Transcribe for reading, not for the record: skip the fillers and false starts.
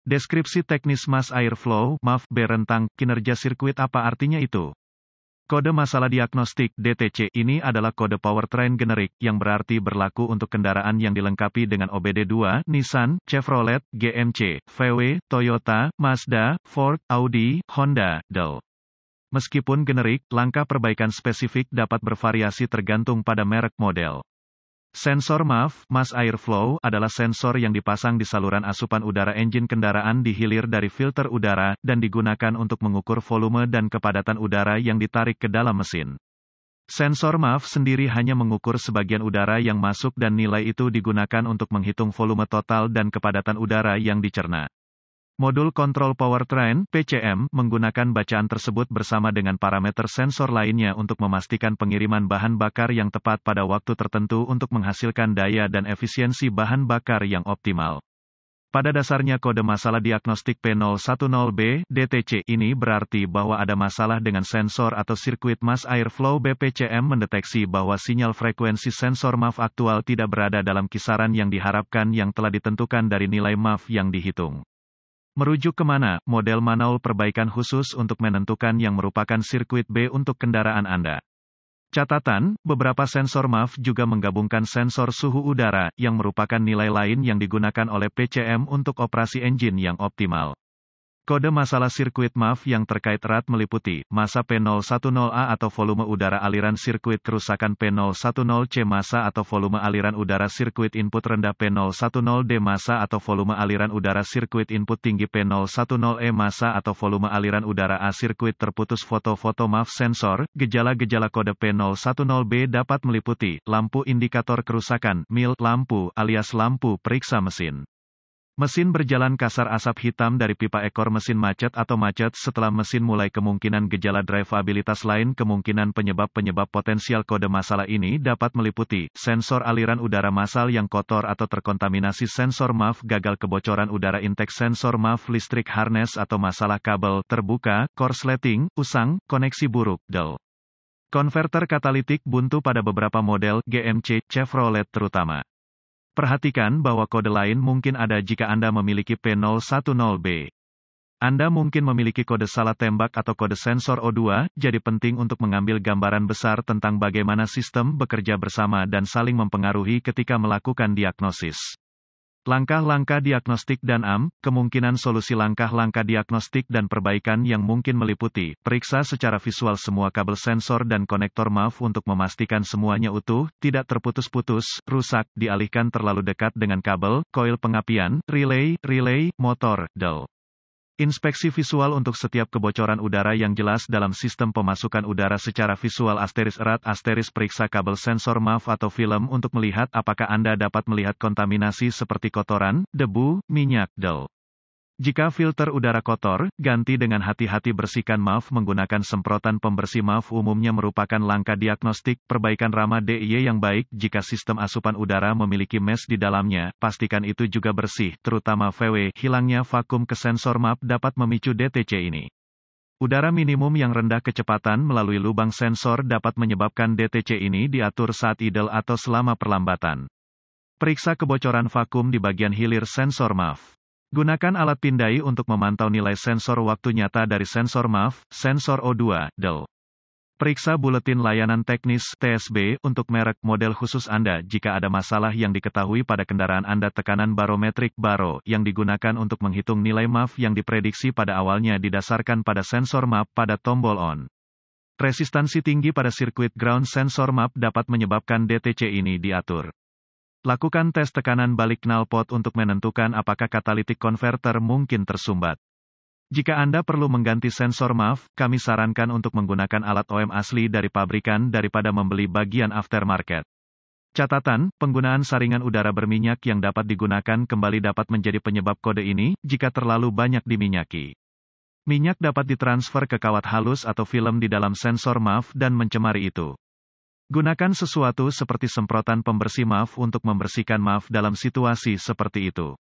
Deskripsi teknis Mass Airflow (MAF-B) rentang kinerja sirkuit. Apa artinya itu? Kode masalah diagnostik (DTC) ini adalah kode powertrain generik yang berarti berlaku untuk kendaraan yang dilengkapi dengan OBD2, Nissan, Chevrolet, GMC, VW, Toyota, Mazda, Ford, Audi, Honda, Dell. Meskipun generik, langkah perbaikan spesifik dapat bervariasi tergantung pada merek model. Sensor MAF, Mass Airflow, adalah sensor yang dipasang di saluran asupan udara engine kendaraan di hilir dari filter udara, dan digunakan untuk mengukur volume dan kepadatan udara yang ditarik ke dalam mesin. Sensor MAF sendiri hanya mengukur sebagian udara yang masuk dan nilai itu digunakan untuk menghitung volume total dan kepadatan udara yang dicerna. Modul Kontrol Powertrain (PCM) menggunakan bacaan tersebut bersama dengan parameter sensor lainnya untuk memastikan pengiriman bahan bakar yang tepat pada waktu tertentu untuk menghasilkan daya dan efisiensi bahan bakar yang optimal. Pada dasarnya kode masalah diagnostik P010B, DTC, ini berarti bahwa ada masalah dengan sensor atau sirkuit Mass Airflow BPCM mendeteksi bahwa sinyal frekuensi sensor MAF aktual tidak berada dalam kisaran yang diharapkan yang telah ditentukan dari nilai MAF yang dihitung. Merujuk kemana, model manual perbaikan khusus untuk menentukan yang merupakan sirkuit B untuk kendaraan Anda. Catatan, beberapa sensor MAF juga menggabungkan sensor suhu udara, yang merupakan nilai lain yang digunakan oleh PCM untuk operasi engine yang optimal. Kode masalah sirkuit MAF yang terkait erat meliputi, masa P010A atau volume udara aliran sirkuit kerusakan P010C, masa atau volume aliran udara sirkuit input rendah P010D, masa atau volume aliran udara sirkuit input tinggi P010E, masa atau volume aliran udara A sirkuit terputus. Foto-foto MAF sensor. Gejala-gejala kode P010B dapat meliputi, lampu indikator kerusakan, MIL, lampu, alias lampu periksa mesin. Mesin berjalan kasar, asap hitam dari pipa ekor mesin macet atau macet setelah mesin mulai. Kemungkinan gejala drivabilitas lain. Kemungkinan penyebab potensial kode masalah ini dapat meliputi, sensor aliran udara massal yang kotor atau terkontaminasi, sensor MAF gagal, kebocoran udara intake, sensor MAF listrik harness atau masalah kabel terbuka, korsleting, usang, koneksi buruk, Dell. Konverter katalitik buntu pada beberapa model, GMC, Chevrolet terutama. Perhatikan bahwa kode lain mungkin ada jika Anda memiliki P010B. Anda mungkin memiliki kode salah tembak atau kode sensor O2, jadi penting untuk mengambil gambaran besar tentang bagaimana sistem bekerja bersama dan saling mempengaruhi ketika melakukan diagnosis. Langkah-langkah diagnostik dan kemungkinan solusi. Langkah-langkah diagnostik dan perbaikan yang mungkin meliputi, periksa secara visual semua kabel sensor dan konektor MAF untuk memastikan semuanya utuh, tidak terputus-putus, rusak, dialihkan terlalu dekat dengan kabel, koil pengapian, relay, motor, Dell. Inspeksi visual untuk setiap kebocoran udara yang jelas dalam sistem pemasukan udara secara visual. Erat, periksa kabel sensor MAF atau film untuk melihat apakah Anda dapat melihat kontaminasi seperti kotoran, debu, minyak, Dell. Jika filter udara kotor, ganti dengan hati-hati. Bersihkan MAF menggunakan semprotan pembersih MAF. Umumnya merupakan langkah diagnostik. Perbaikan ramah DIY yang baik. Jika sistem asupan udara memiliki mesh di dalamnya, pastikan itu juga bersih, terutama VW. Hilangnya vakum ke sensor MAF dapat memicu DTC ini. Udara minimum yang rendah kecepatan melalui lubang sensor dapat menyebabkan DTC ini diatur saat idle atau selama perlambatan. Periksa kebocoran vakum di bagian hilir sensor MAF. Gunakan alat pindai untuk memantau nilai sensor waktu nyata dari sensor MAF, sensor O2, Dell. Periksa buletin layanan teknis (TSB) untuk merek model khusus Anda jika ada masalah yang diketahui pada kendaraan Anda. Tekanan barometrik baro yang digunakan untuk menghitung nilai MAF yang diprediksi pada awalnya didasarkan pada sensor MAF pada tombol on. Resistansi tinggi pada sirkuit ground sensor MAF dapat menyebabkan DTC ini diatur. Lakukan tes tekanan balik knalpot untuk menentukan apakah catalytic converter mungkin tersumbat. Jika Anda perlu mengganti sensor MAF, kami sarankan untuk menggunakan alat OEM asli dari pabrikan daripada membeli bagian aftermarket. Catatan, penggunaan saringan udara berminyak yang dapat digunakan kembali dapat menjadi penyebab kode ini, jika terlalu banyak diminyaki. Minyak dapat ditransfer ke kawat halus atau film di dalam sensor MAF dan mencemari itu. Gunakan sesuatu seperti semprotan pembersih MAF untuk membersihkan MAF dalam situasi seperti itu.